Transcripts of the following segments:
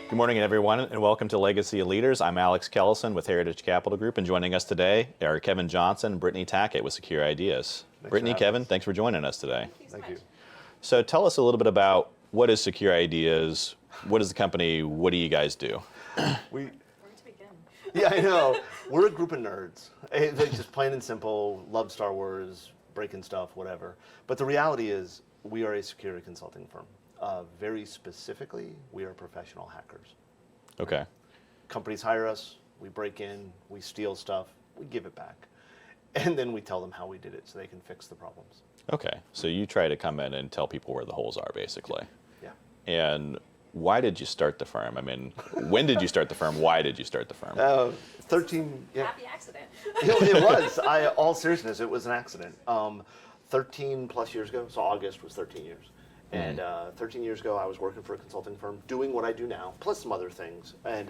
Good morning, everyone, and welcome to Legacy of Leaders. I'm Alex Kellison with Heritage Capital Group, and joining us today are Kevin Johnson and Britiney Tackett with Secure Ideas. Britiney, Kevin, thanks for joining us today. Thank you. So tell us a little bit about what is Secure Ideas, what is the company, what do you guys do? Where to begin? Yeah, I know. We're a group of nerds. They're just plain and simple, love Star Wars, breaking stuff, whatever. But the reality is, we are a security consulting firm. Very specifically, we are professional hackers. Okay. Companies hire us, we break in, we steal stuff, we give it back. And then we tell them how we did it so they can fix the problems. Okay, so you try to come in and tell people where the holes are, basically. Yeah. And why did you start the firm? I mean, when did you start the firm? Why did you start the firm? 13, yeah. Happy accident. It was. All seriousness, it was an accident. 13 plus years ago, so August was 13 years. And 13 years ago, I was working for a consulting firm, doing what I do now, plus some other things, and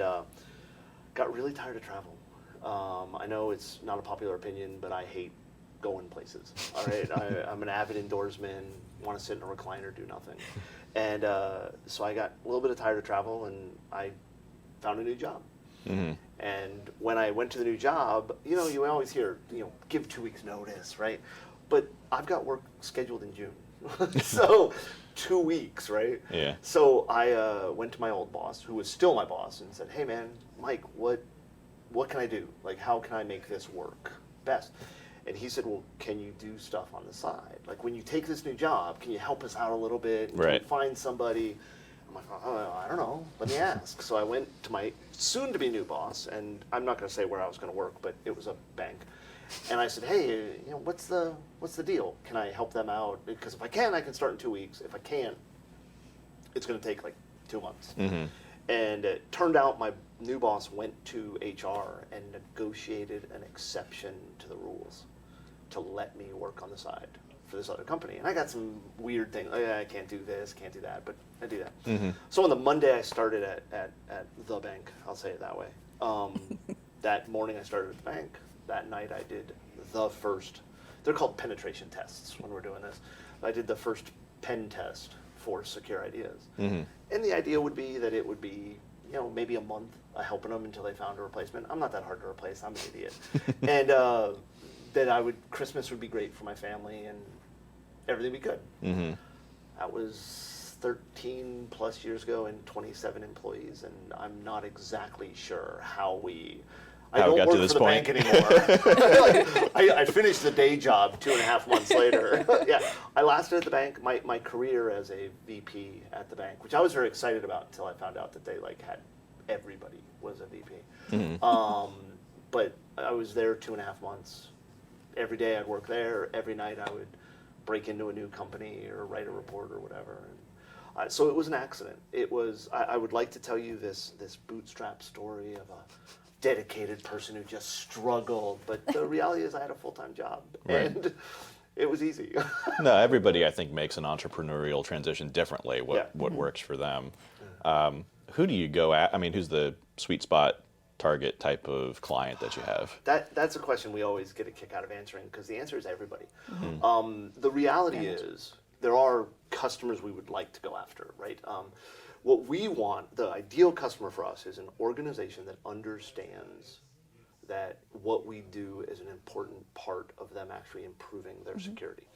got really tired of travel. I know it's not a popular opinion, but I hate going places. All right, I'm an avid indoorsman, want to sit in a recliner, do nothing. And so I got a little bit tired of travel, and I found a new job. Mm-hmm. And when I went to the new job, you always hear, give 2 weeks notice, right? But I've got work scheduled in June. So 2 weeks, right? Yeah. So I went to my old boss, who was still my boss, and said, hey man, Mike, what can I do? Like, how can I make this work best? And he said, well, can you do stuff on the side? Like, when you take this new job, can you help us out a little bit? And right. Can you find somebody? I'm like, oh, I don't know. Let me ask. So I went to my soon-to-be new boss, and I'm not going to say where I was going to work, but it was a bank. And I said, hey, what's the deal? Can I help them out? Because if I can start in 2 weeks. If I can't, it's going to take like 2 months. Mm-hmm. And it turned out my new boss went to HR and negotiated an exception to the rules to let me work on the side for this other company. And I got some weird things. I can't do this, can't do that, but I do that. Mm-hmm. So on the Monday I started at the bank, I'll say it that way. That morning I started at the bank. That night I did the first, they're called penetration tests when we're doing this. I did the first pen test for Secure Ideas. Mm-hmm. And the idea would be that it would be, maybe a month helping them until they found a replacement. I'm not that hard to replace, I'm an idiot. And that Christmas would be great for my family and everything would be good. Mm-hmm. That was 13 plus years ago and 27 employees, and I'm not exactly sure how I don't work for the bank anymore. I finished the day job 2.5 months later. Yeah, I lasted at the bank, my career as a VP at the bank, which I was very excited about until I found out that they had everybody was a VP. Mm-hmm. But I was there 2.5 months. Every day I'd work there. Every night I would break into a new company or write a report or whatever. And, so it was an accident. It was. I would like to tell you this bootstrap story of a dedicated person who just struggled, but the reality is I had a full-time job, right. And it was easy. No, everybody I think makes an entrepreneurial transition differently, what works for them. Who do you go at? I mean, who's the sweet spot target type of client that you have? That's a question we always get a kick out of answering, because the answer is everybody. Mm-hmm. The reality is there are customers we would like to go after, right? What we want, the ideal customer for us, is an organization that understands that what we do is an important part of them actually improving their security.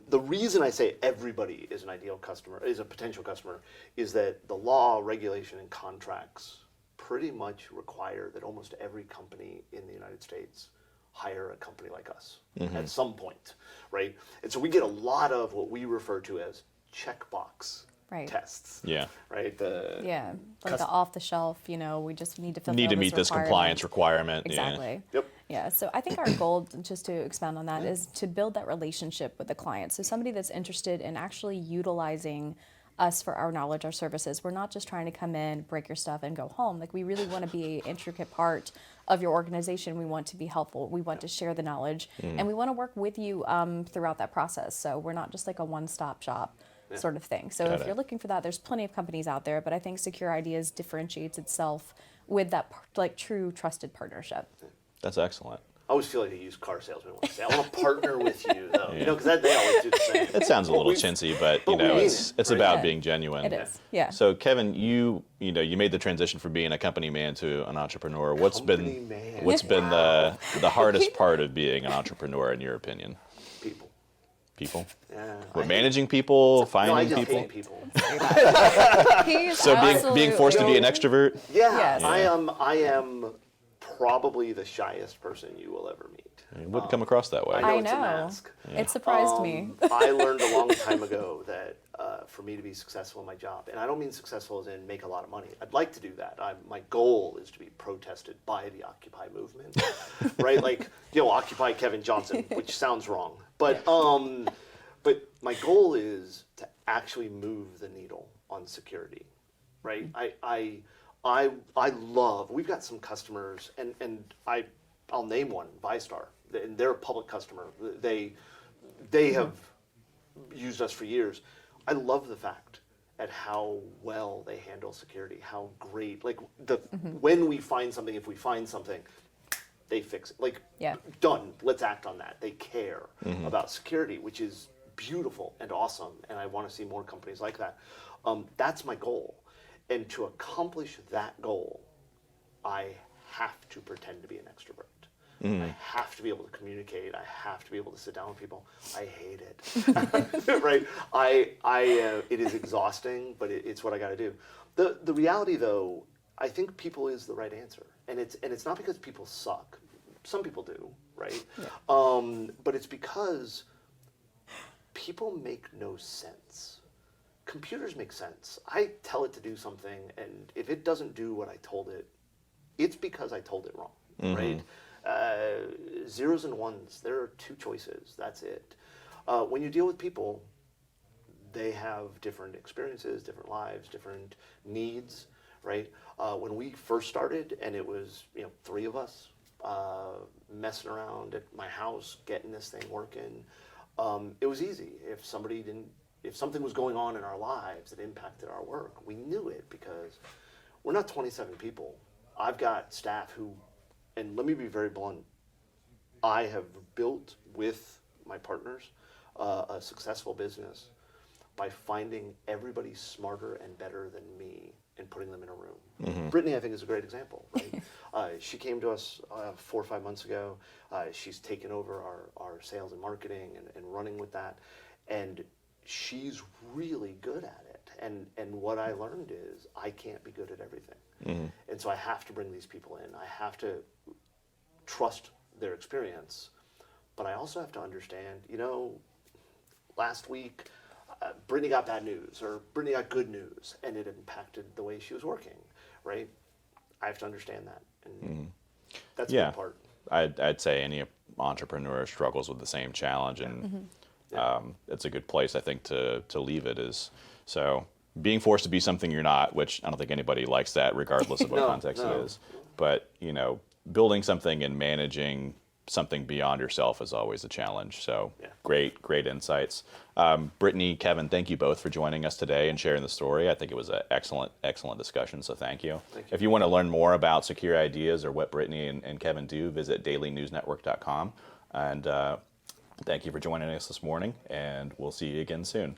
The reason I say everybody is an ideal customer, is a potential customer, is that the law, regulation, and contracts pretty much require that almost every company in the United States hire a company like us at some point, right? And so we get a lot of what we refer to as checkbox tests. Yeah. Right. Like the off the shelf. We just need to fulfill need to meet this compliance requirement. Exactly. Yeah. Yep. Yeah. So I think our goal, just to expand on that, is to build that relationship with the client. So somebody that's interested in actually utilizing us for our knowledge, our services. We're not just trying to come in, break your stuff, and go home. Like, we really want to be an intricate part of your organization. We want to be helpful. We want to share the knowledge, and we want to work with you throughout that process. So we're not just like a one-stop shop sort of thing. So if you're looking for that, there's plenty of companies out there, but I think Secure Ideas differentiates itself with that true trusted partnership. That's excellent. always feel like a used car salesman when I say, I want to partner with you, though. You know, because they always do the same. It sounds a little chintzy, but you know, it's right? about Yeah. being genuine. It is. Yeah. So Kevin, you made the transition from being a company man to an entrepreneur. What's Company been man. what's been Wow. the hardest part of being an entrepreneur in your opinion? People. People? Yeah. What, managing people, No, I finding just people? hate people. He's So being forced to be an absolute- extrovert? Yeah, Yes. I am probably the shyest person you will ever meet. It wouldn't come across that way. I know I it's a know. mask. It surprised me. I learned a long time ago that for me to be successful in my job, and I don't mean successful as in make a lot of money. I'd like to do that. My goal is to be protested by the Occupy movement, right? Like, Occupy Kevin Johnson, which sounds wrong, but my goal is to actually move the needle on security, right? I love. We've got some customers, and I'll name one, ViStar, and they're a public customer. They have used us for years. I love the fact at how well they handle security, how great. Like when we find something, if we find something, they fix it. Like Yeah. done. Let's act on that. They care about security, which is beautiful and awesome. And I want to see more companies like that. That's my goal. And to accomplish that goal, I have to pretend to be an extrovert. I have to be able to communicate. I have to be able to sit down with people. I hate it, right? It is exhausting, but it's what I got to do. The reality, though, I think people is the right answer, and it's not because people suck. Some people do, right? Yeah. But it's because people make no sense. Computers make sense. I tell it to do something, and if it doesn't do what I told it, it's because I told it wrong, right? Zeros and ones, there are two choices, that's it. When you deal with people, they have different experiences, different lives, different needs, right? When we first started, and it was three of us messing around at my house, getting this thing working, it was easy. If something was going on in our lives that impacted our work, we knew it because we're not 27 people. I've got staff who, and let me be very blunt, I have built with my partners a successful business by finding everybody smarter and better than me and putting them in a room. Britiney, I think, is a great example, right? She came to us 4 or 5 months ago. She's taken over our sales and marketing and running with that. And she's really good at it. And what I learned is I can't be good at everything. And so I have to bring these people in. I have to trust their experience. But I also have to understand, last week, Britiney got bad news or Britiney got good news, and it impacted the way she was working, right? I have to understand that. And that's a big part. I'd say any entrepreneur struggles with the same challenge, and it's a good place, I think, to leave it is. So being forced to be something you're not, which I don't think anybody likes that, regardless of what context it is. But building something and managing something beyond yourself is always a challenge. So great insights. Britiney, Kevin, thank you both for joining us today and sharing the story. I think it was an excellent discussion, so thank you. If you want to learn more about Secure Ideas or what Britiney and Kevin do, visit dailynewsnetwork.com. And thank you for joining us this morning, and we'll see you again soon.